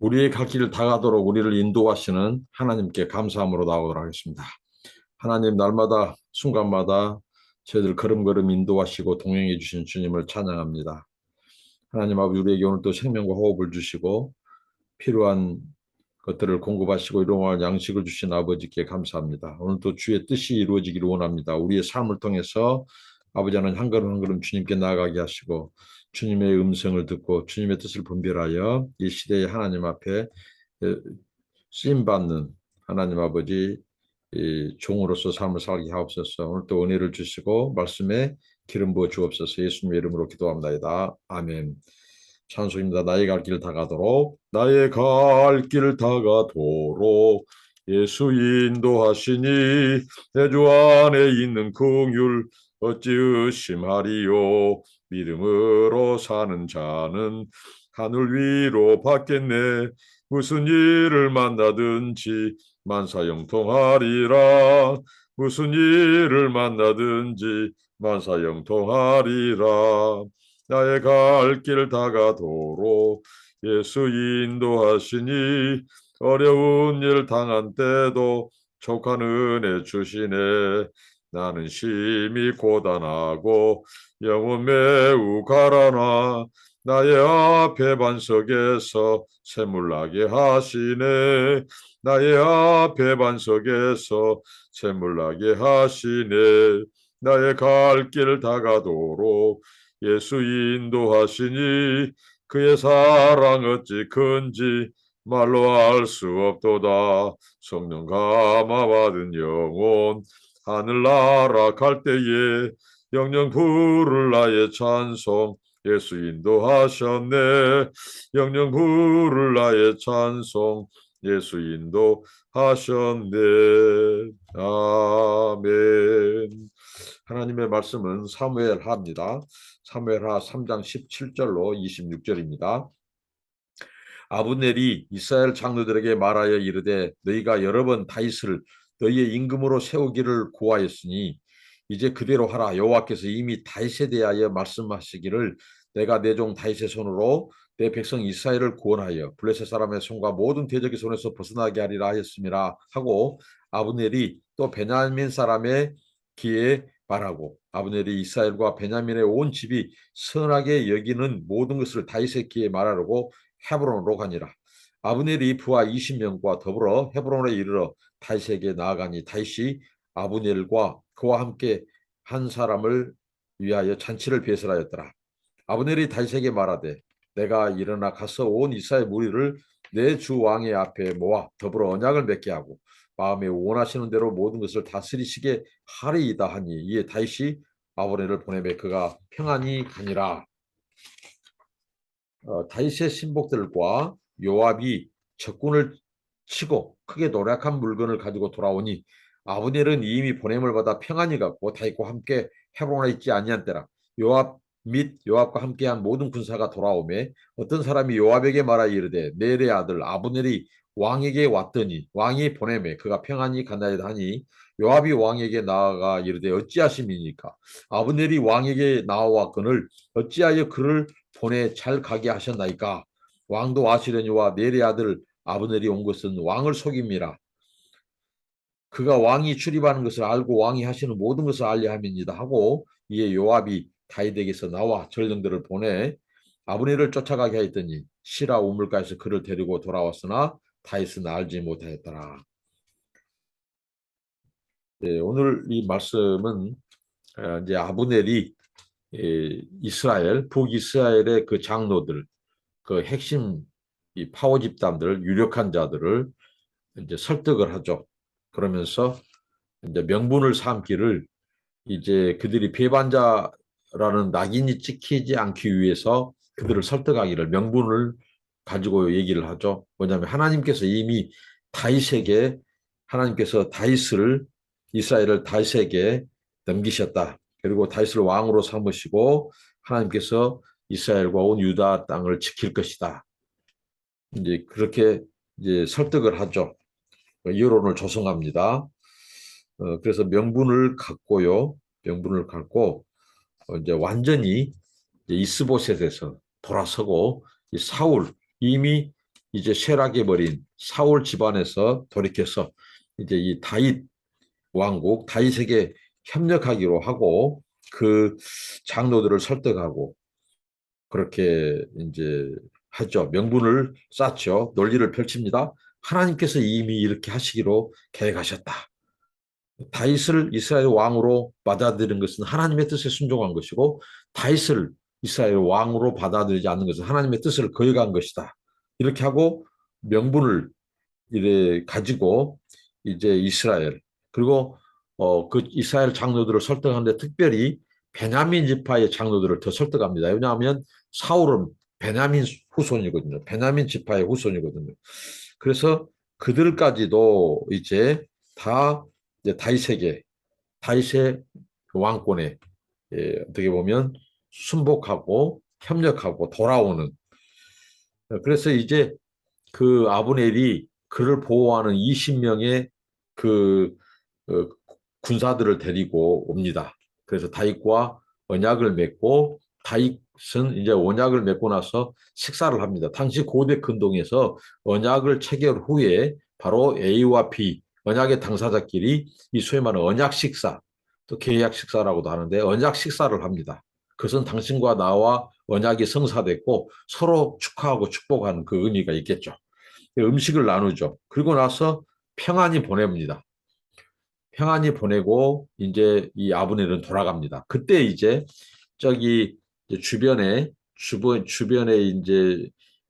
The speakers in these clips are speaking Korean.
우리의 갈 길을 다가도록 우리를 인도하시는 하나님께 감사함으로 나오도록 하겠습니다. 하나님, 날마다 순간마다 저희들 걸음걸음 인도하시고 동행해 주신 주님을 찬양합니다. 하나님 아버지, 우리에게 오늘 또 생명과 호흡을 주시고 필요한 것들을 공급하시고 일용할 양식을 주신 아버지께 감사합니다. 오늘 또 주의 뜻이 이루어지기를 원합니다. 우리의 삶을 통해서 아버지 하나님 한 걸음 한 걸음 주님께 나아가게 하시고 주님의 음성을 듣고 주님의 뜻을 분별하여 이 시대의 하나님 앞에 쓰임받는 하나님 아버지 종으로서 삶을 살게 하옵소서. 오늘 또 은혜를 주시고 말씀에 기름 부어 주옵소서. 예수님의 이름으로 기도합니다. 아멘. 찬송입니다. 나의 갈 길 다가도록, 나의 갈 길 다가도록 예수 인도하시니 내 주 안에 있는 긍휼 어찌 의심하리요. 믿음으로 사는 자는 하늘 위로 받겠네. 무슨 일을 만나든지 만사형통하리라. 무슨 일을 만나든지 만사형통하리라. 나의 갈 길 다가도록 예수 인도하시니 어려운 일 당한 때도 족한 은혜 주시네. 나는 심히 고단하고 영혼 매우 가라나 나의 앞에 반석에서 샘물나게 하시네. 나의 앞에 반석에서 샘물나게 하시네. 나의 갈 길 다가도록 예수 인도하시니 그의 사랑 어찌 큰지 말로 알 수 없도다. 성령 감화받은 영혼 하늘나라 갈 때에 영영 부를 나의 찬송 예수 인도하셨네. 영영 부를 나의 찬송 예수 인도하셨네. 아멘. 하나님의 말씀은 사무엘하입니다. 사무엘하 3장 17절로 26절입니다. 아브넬이 이스라엘 장로들에게 말하여 이르되 너희가 여러 번 다윗을 너희의 임금으로 세우기를 구하였으니 이제 그대로 하라. 여호와께서 이미 다윗에 대하여 말씀하시기를 내가 내 종 다윗의 손으로 내 백성 이스라엘을 구원하여 블레셋 사람의 손과 모든 대적의 손에서 벗어나게 하리라 하였음이라 하고 아브넬이 또 베냐민 사람의 귀에 말하고 아브넬이 이스라엘과 베냐민의 온 집이 선하게 여기는 모든 것을 다윗의 귀에 말하려고 헤브론으로 가니라. 아브넬이 부하 20명과 더불어 헤브론에 이르러 다윗에게 나아가니 다윗이 아브넬과 그와 함께 한 사람을 위하여 잔치를 배설하였더라. 아브넬이 다윗에게 말하되 내가 일어나 가서 온 이스라엘 무리를 내 주 왕의 앞에 모아 더불어 언약을 맺게 하고 마음에 원하시는 대로 모든 것을 다스리시게 하리이다 하니 이에 다윗이 아브넬을 보내매 그가 평안히 가니라. 다윗의 신복들과 요압이 적군을 치고 크게 노력한 물건을 가지고 돌아오니 아브넬은 이미 보냄을 받아 평안히 갔고 다윗과 함께 헤브론에 있지 아니한 때라. 요압 및 요압과 함께한 모든 군사가 돌아오매 어떤 사람이 요압에게 말하여 이르되 넬의 아들 아브넬이 왕에게 왔더니 왕이 보내매 그가 평안히 가나이다 하니 요압이 왕에게 나아가 이르되 어찌하심이니까 아브넬이 왕에게 나아왔거늘 어찌하여 그를 보내 잘 가게 하셨나이까. 왕도 아시려니와 넬의 아들 아브넬이 온 것은 왕을 속임이라. 그가 왕이 출입하는 것을 알고 왕이 하시는 모든 것을 알려 함이니이다 하고 이에 요압이 다윗에게서 나와 전령들을 보내 아브넬을 쫓아가게 하였더니 시라 우물가에서 그를 데리고 돌아왔으나 다윗은 알지 못하였더라. 네, 오늘 이 말씀은 이제 아브넬이 이스라엘 북이스라엘의 그 장로들 그 핵심 이 파워 집단들 유력한 자들을 이제 설득을 하죠. 그러면서 이제 명분을 삼기를 이제 그들이 배반자라는 낙인이 찍히지 않기 위해서 그들을 설득하기를 명분을 가지고 얘기를 하죠. 뭐냐면 하나님께서 이미 다윗에게 하나님께서 다윗을 이스라엘을 다윗에게 넘기셨다. 그리고 다윗을 왕으로 삼으시고 하나님께서 이스라엘과 온 유다 땅을 지킬 것이다. 이제 그렇게 이제 설득을 하죠. 여론을 조성합니다. 그래서 명분을 갖고요. 명분을 갖고 이제 완전히 이제 이스보셋에서 돌아서고 이 사울 이미 이제 쇠락해버린 사울 집안에서 돌이켜서 이제 이 다윗 왕국, 다윗에게 협력하기로 하고 그 장로들을 설득하고 그렇게 이제 하죠. 명분을 쌓죠. 논리를 펼칩니다. 하나님께서 이미 이렇게 하시기로 계획하셨다. 다윗을 이스라엘 왕으로 받아들인 것은 하나님의 뜻에 순종한 것이고 다윗을 이스라엘 왕으로 받아들이지 않는 것은 하나님의 뜻을 거역한 것이다. 이렇게 하고 명분을 이래 가지고 이제 이스라엘 그리고 그 이스라엘 장로들을 설득하는데 특별히 베냐민 지파의 장로들을 더 설득합니다. 왜냐하면 사울은 베냐민 후손이거든요. 베냐민 지파의 후손이거든요. 그래서 그들까지도 이제 다 이제 다윗의 왕권에 어떻게 보면 순복하고 협력하고 돌아오는 그래서 이제 그 아브넬이 그를 보호하는 20명의 그 어, 군사들을 데리고 옵니다. 그래서 다윗과 언약을 맺고 다윗은 이제 언약을 맺고 나서 식사를 합니다. 당시 고대 근동에서 언약을 체결 후에 바로 A와 B 언약의 당사자끼리 이 소위 말하는 언약 식사 또 계약 식사라고도 하는데 언약 식사를 합니다. 그것은 당신과 나와 언약이 성사됐고 서로 축하하고 축복하는 그 의미가 있겠죠. 음식을 나누죠. 그리고 나서 평안히 보냅니다. 평안히 보내고 이제 이 아브넬은 돌아갑니다. 그때 이제 저기 주변에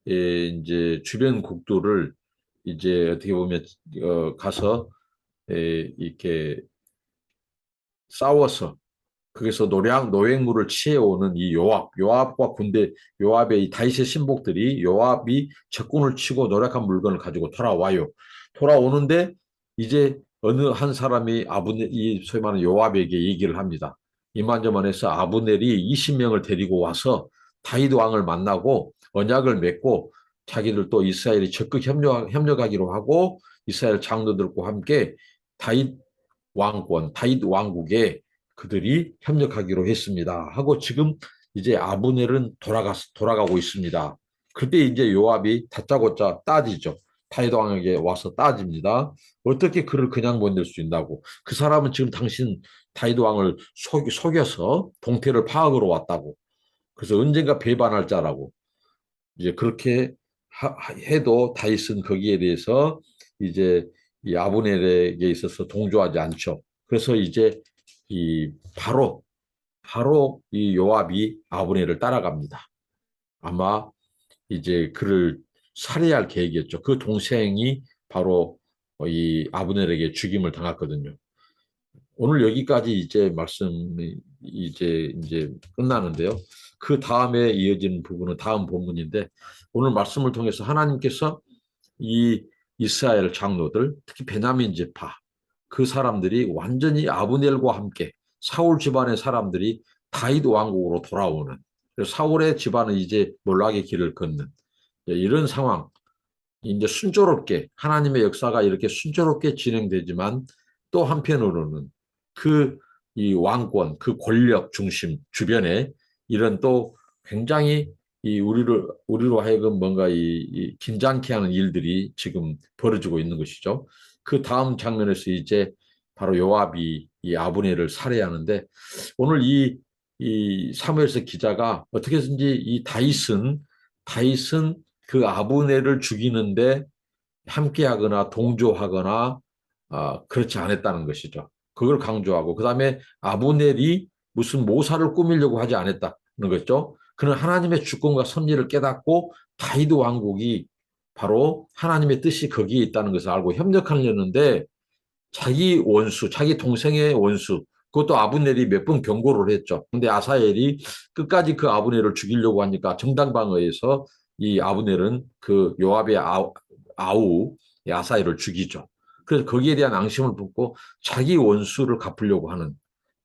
이제 주변 국도를 이제 어떻게 보면 가서 이렇게 싸워서 거기서 노획물을 취해오는 이 요압과 요압의 이 다윗의 신복들이 요압이 적군을 치고 노력한 물건을 가지고 돌아와요. 돌아오는데 이제 어느 한 사람이 이 소위 말하는 요압에게 얘기를 합니다. 이만저만해서 아브넬이 20명을 데리고 와서 다윗 왕을 만나고 언약을 맺고 자기들 또 이스라엘이 적극 협력하기로 하고 이스라엘 장로들과 함께 다윗 다윗 왕국에 그들이 협력하기로 했습니다. 하고 지금 이제 아브넬은 돌아가고 있습니다. 그때 이제 요압이 다짜고짜 따지죠. 다윗 왕에게 와서 따집니다. 어떻게 그를 그냥 보낼 수 있다고? 그 사람은 지금 당신 다윗 왕을 속여서 동태를 파악으로 왔다고. 그래서 언젠가 배반할 자라고. 이제 그렇게 해도 다윗은 거기에 대해서 이제 이 아브넬에게 있어서 동조하지 않죠. 그래서 이제 이 바로 이 요압이 아브넬을 따라갑니다. 아마 이제 그를 살해할 계획이었죠. 그 동생이 바로 이 아브넬에게 죽임을 당했거든요. 오늘 여기까지 이제 말씀이 이제 끝나는데요. 그 다음에 이어지는 부분은 다음 본문인데 오늘 말씀을 통해서 하나님께서 이 이스라엘 장로들, 특히 베냐민 지파 그 사람들이 완전히 아브넬과 함께 사울 집안의 사람들이 다윗 왕국으로 돌아오는 사울의 집안은 이제 몰락의 길을 걷는 이런 상황. 이제 순조롭게 하나님의 역사가 이렇게 순조롭게 진행되지만 또 한편으로는 그 이 왕권, 그 권력 중심 주변에 이런 또 굉장히 이 우리로 하여금 뭔가 이 긴장케 하는 일들이 지금 벌어지고 있는 것이죠. 그 다음 장면에서 이제 바로 요압이 이 아브넬을 살해하는데 오늘 이 사무엘서 기자가 어떻게든지 이 다윗은 그 아브넬을 죽이는데 함께하거나 동조하거나 그렇지 않았다는 것이죠. 그걸 강조하고 그다음에 아브넬이 무슨 모사를 꾸미려고 하지 않았다는 거죠. 그는 하나님의 주권과 섭리를 깨닫고 다윗 왕국이 바로 하나님의 뜻이 거기에 있다는 것을 알고 협력하려는데 자기 동생의 원수, 그것도 아브넬이 몇 번 경고를 했죠. 근데 아사엘이 끝까지 그 아브넬을 죽이려고 하니까 정당방어에서 이 아브넬은 그 요압의 아우 아사엘을 죽이죠. 그래서 거기에 대한 앙심을 품고 자기 원수를 갚으려고 하는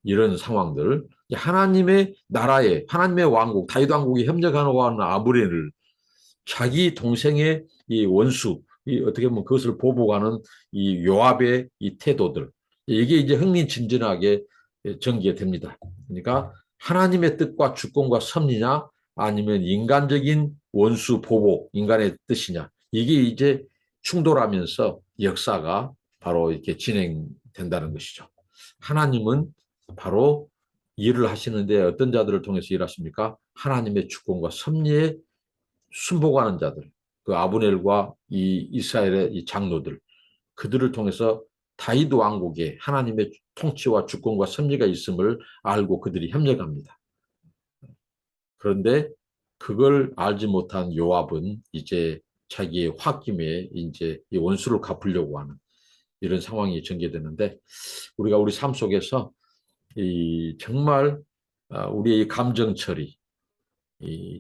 이런 상황들. 하나님의 나라에 하나님의 왕국, 다윗 왕국이 협력하려고 하는 아브넬을 자기 동생의 이 원수, 어떻게 보면 그것을 보복하는 이 요압의 이 태도들. 이게 이제 흥미진진하게 전개됩니다. 그러니까 하나님의 뜻과 주권과 섭리냐 아니면 인간적인 원수 보복, 인간의 뜻이냐. 이게 이제 충돌하면서 역사가 바로 이렇게 진행된다는 것이죠. 하나님은 바로 일을 하시는데 어떤 자들을 통해서 일하십니까? 하나님의 주권과 섭리에 순복하는 자들, 그 아브넬과 이 이스라엘의 이 장로들, 그들을 통해서 다윗 왕국에 하나님의 통치와 주권과 섭리가 있음을 알고 그들이 협력합니다. 그런데 그걸 알지 못한 요압은 이제 자기의 홧김에 이제 이 원수를 갚으려고 하는 이런 상황이 전개되는데, 우리가 우리 삶 속에서 이 정말 우리의 감정 처리,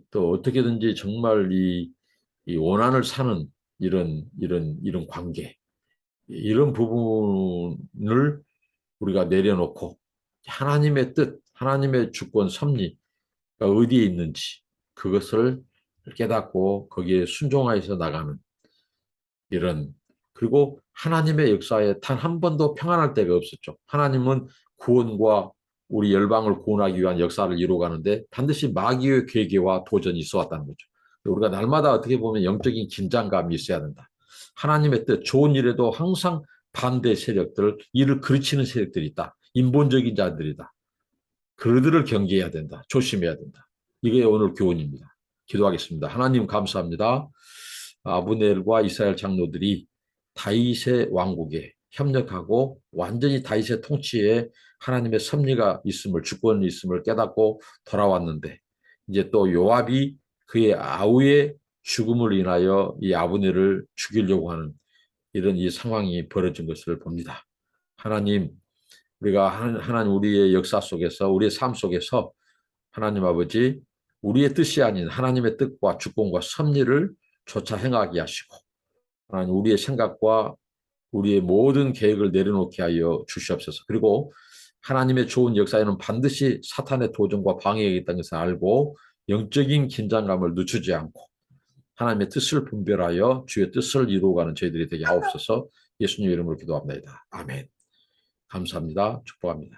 또 어떻게든지 정말 이 원한을 사는 이런 관계, 이런 부분을 우리가 내려놓고 하나님의 뜻, 하나님의 주권, 섭리가 어디에 있는지 그것을 깨닫고 거기에 순종하여서 나가는 이런, 그리고 하나님의 역사에 단 한 번도 평안할 때가 없었죠. 하나님은 구원과 우리 열방을 구원하기 위한 역사를 이루어가는데 반드시 마귀의 계계와 도전이 있어 왔다는 거죠. 우리가 날마다 어떻게 보면 영적인 긴장감이 있어야 된다. 하나님의 뜻, 좋은 일에도 항상 반대 세력들, 이를 그르치는 세력들이 있다. 인본적인 자들이다. 그들을 경계해야 된다. 조심해야 된다. 이게 오늘 교훈입니다. 기도하겠습니다. 하나님 감사합니다. 아브넬과 이스라엘 장로들이 다윗의 왕국에 협력하고 완전히 다윗의 통치에 하나님의 섭리가 있음을, 주권이 있음을 깨닫고 돌아왔는데, 이제 또 요압이 그의 아우의 죽음을 인하여 이 아브넬을 죽이려고 하는 이런 이 상황이 벌어진 것을 봅니다. 하나님, 우리가 하나님 우리의 역사 속에서, 우리의 삶 속에서 하나님 아버지, 우리의 뜻이 아닌 하나님의 뜻과 주권과 섭리를 조차 행하게 하시고, 하나님 우리의 생각과 우리의 모든 계획을 내려놓게 하여 주시옵소서. 그리고 하나님의 좋은 역사에는 반드시 사탄의 도전과 방해가 있다는 것을 알고 영적인 긴장감을 늦추지 않고 하나님의 뜻을 분별하여 주의 뜻을 이루어가는 저희들이 되게 하옵소서. 예수님 이름으로 기도합니다. 아멘. 감사합니다. 축복합니다.